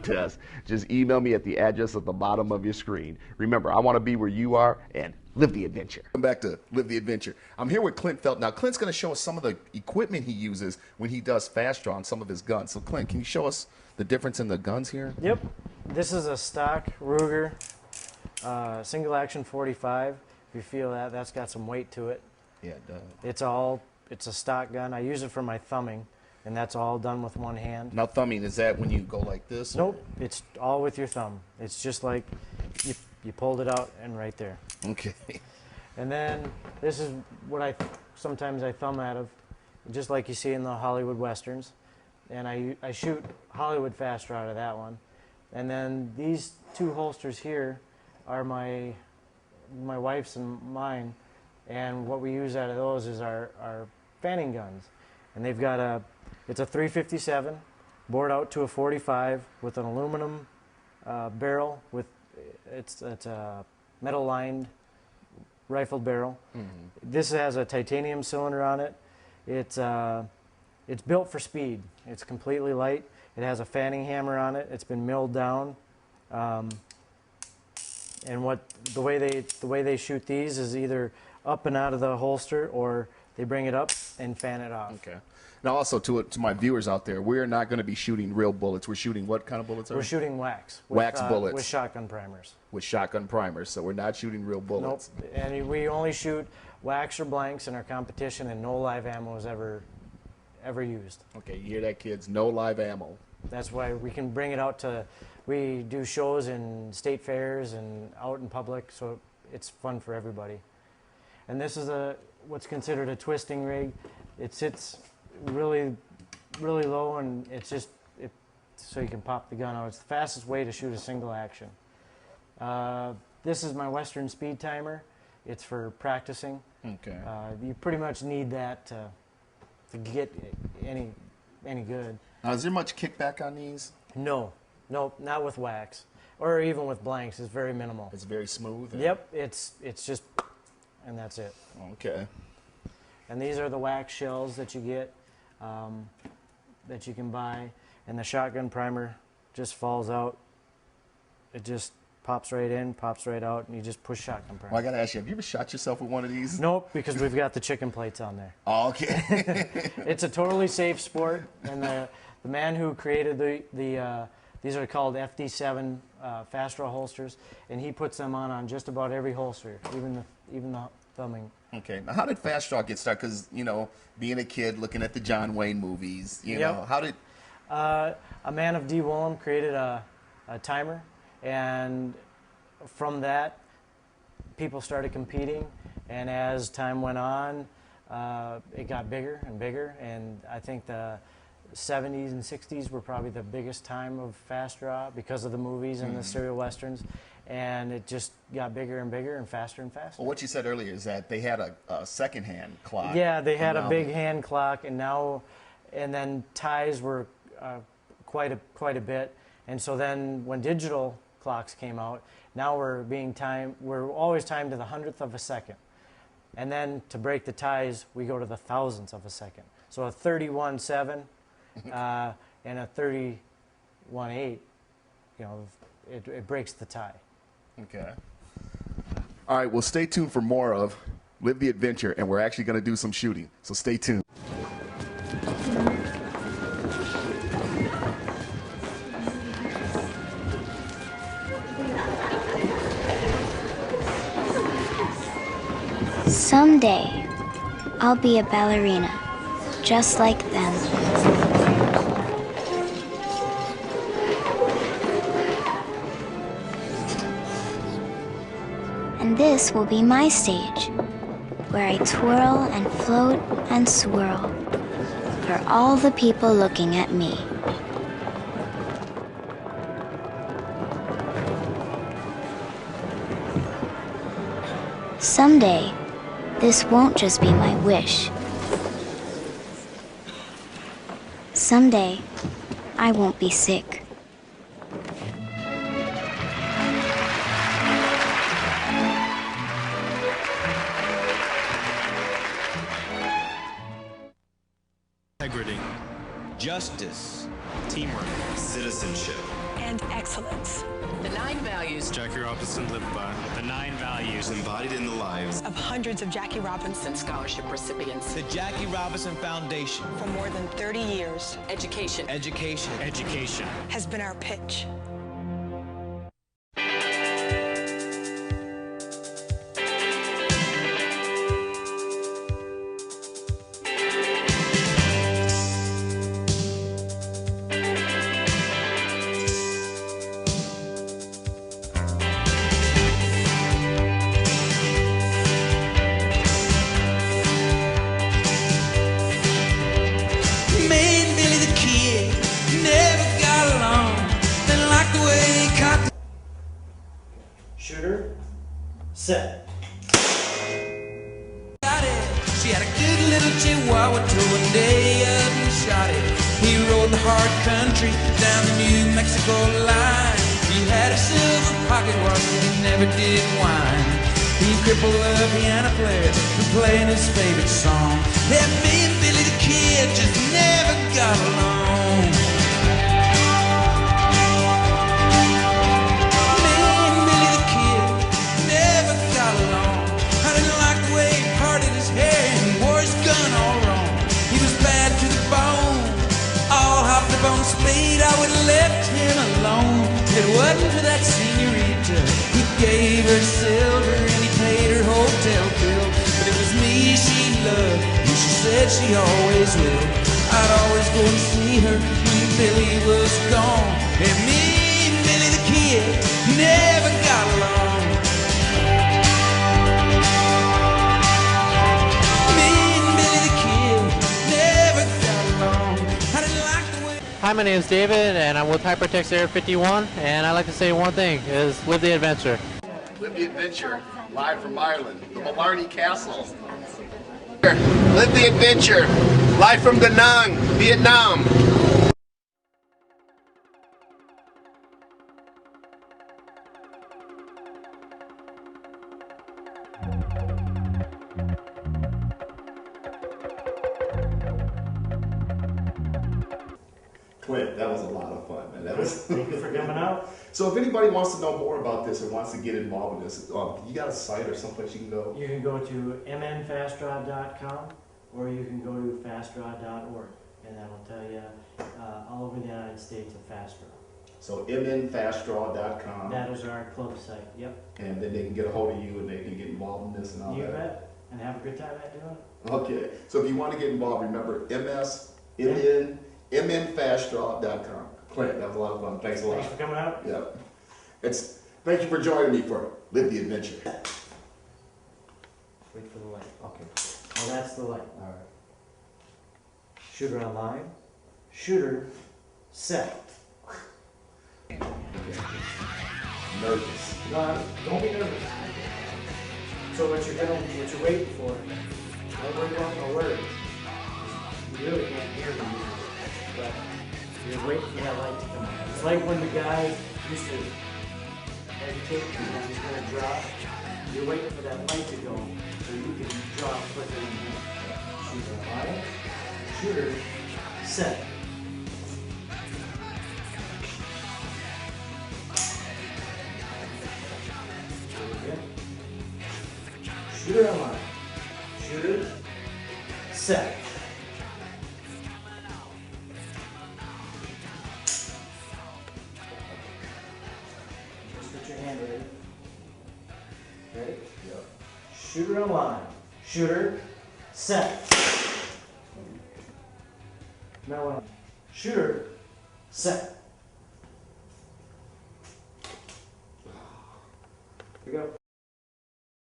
contest. Just email me at the address at the bottom of your screen. Remember, I want to be where you are and live the adventure. Come back to Live the Adventure. I'm here with Clint Felt. Now, Clint's going to show us some of the equipment he uses when he does fast draw on some of his guns. So, Clint, can you show us the difference in the guns here? Yep. This is a stock Ruger single action 45. If you feel that, that's got some weight to it. Yeah, it does. It's a stock gun. I use it for my thumbing, and that's all done with one hand. Now, thumbing, is that when you go like this? Nope. It's all with your thumb. It's just like you pulled it out and right there. Okay. And then this is what sometimes I thumb out of, just like you see in the Hollywood Westerns. And I shoot Hollywood fast draw out of that one. And then these two holsters here are my wife's and mine. And what we use out of those is our fanning guns. And they've got it's a 357 bored out to a 45 with an aluminum barrel with it's a metal lined rifled barrel. Mm-hmm. This has a titanium cylinder on it. It's built for speed. It's completely light. It has a fanning hammer on it. It's been milled down. And the way they shoot these is either up and out of the holster, or they bring it up and fan it off. Okay. Now, also to my viewers out there, we're not going to be shooting real bullets. We're shooting what kind of bullets? We're shooting wax. Wax bullets. With shotgun primers. With shotgun primers, so we're not shooting real bullets. Nope. And we only shoot wax or blanks in our competition, and no live ammo is ever used. Okay, you hear that, kids? No live ammo. That's why we can bring it out to. We do shows in state fairs and out in public, so it's fun for everybody. And this is what's considered a twisting rig. It sits really, really low, and it's just so you can pop the gun out. It's the fastest way to shoot a single action. This is my Western speed timer. It's for practicing. Okay. You pretty much need that to get any good. Now, is there much kickback on these? No, not with wax, or even with blanks. It's very minimal. It's very smooth. Yep, it's just, and that's it. Okay. And these are the wax shells that you get, that you can buy, and the shotgun primer just falls out. It just pops right in, pops right out, and you just push shotgun primer. Well, I got to ask you, have you ever shot yourself with one of these? Nope, because we've got the chicken plates on there. Oh, okay. It's a totally safe sport, and the man who created these are called FD7 fast draw holsters, and he puts them on just about every holster, even the thumbing. Okay. Now, how did fast draw get started? Because, being a kid looking at the John Wayne movies, you know, how did... a man of D. Willem created a timer, and from that, people started competing, and as time went on, it got bigger and bigger, and I think the 70s and 60s were probably the biggest time of fast draw because of the movies and the serial westerns, and it just got bigger and bigger and faster and faster. Well, what you said earlier is that they had a second-hand clock. Yeah, they had a big hand clock, and then ties were quite a bit, and so then when digital clocks came out, now we're always timed to the 100th of a second, and then to break the ties, we go to the thousandths of a second. So a 31.7 and a 31.8, it breaks the tie. Okay. All right, well, stay tuned for more of Live the Adventure, and we're actually going to do some shooting, so stay tuned. Someday, I'll be a ballerina, just like them. And this will be my stage, where I twirl and float and swirl, for all the people looking at me. Someday, this won't just be my wish. Someday, I won't be sick. Integrity, justice, teamwork, citizenship, and excellence. The 9 values Jackie Robinson lived by. The 9 values embodied in the lives Of hundreds of Jackie Robinson scholarship recipients. The Jackie Robinson Foundation. for more than 30 years Education. Education. Education. has been our pitch. Shooter, set. She had a good little chihuahua till one day up and shot it. He rode the hard country down the New Mexico line. He had a silver pocket watch, but he never did whine. He crippled the piano player for playing his favorite song. Yeah, me and Billy the Kid just never got along. On speed, I would have left him alone. If it wasn't for that senorita, he gave her silver and he paid her hotel bill. But it was me she loved, and she said she always will. I'd always go and see her when Billy was gone. And me and Billy the Kid never got along. Me and Billy the Kid never got along. I didn't like the way. Hi, my name is David, and I'm with Hypertext Area 51, and I like to say one thing, is live the adventure. Live the adventure, live from Ireland, the Blarney Castle. Live the adventure, live from Da Nang, Vietnam. Clint, that was a lot of fun, man. That was. Thank you for coming out. So, if anybody wants to know more about this or wants to get involved in this, you got a site or someplace you can go? You can go to mnfastrod.com or you can go to fastrod.org, and that'll tell you all over the United States of Fast Draw. So, mnfastraw.com. That is our club site. Yep. And then they can get a hold of you and they can get involved in this and all You that. bet. And have a good time at doing it. Okay. So, if you want to get involved, remember mnfastraw.com. Clint, that was a lot of fun. Thanks a lot. Thanks for coming out. Yeah. Thank you for joining me for Live the Adventure. Wait for the light. Okay. Oh, that's the light. All right. Shooter online. Shooter set. Nervous. No, don't be nervous. So what you're waiting for, don't worry about no words. You really can't hear me, but you're waiting for that light to come on. It's like when the guy used to hesitate when he's going to drop. You're waiting for that light to go so you can drop quicker than him. Shooter online. Shooter set. Shooter online. Shooter set. Just put your hand ready. Ready? Yep. Shooter online. Shooter set. Now on. Shooter set. Here we go.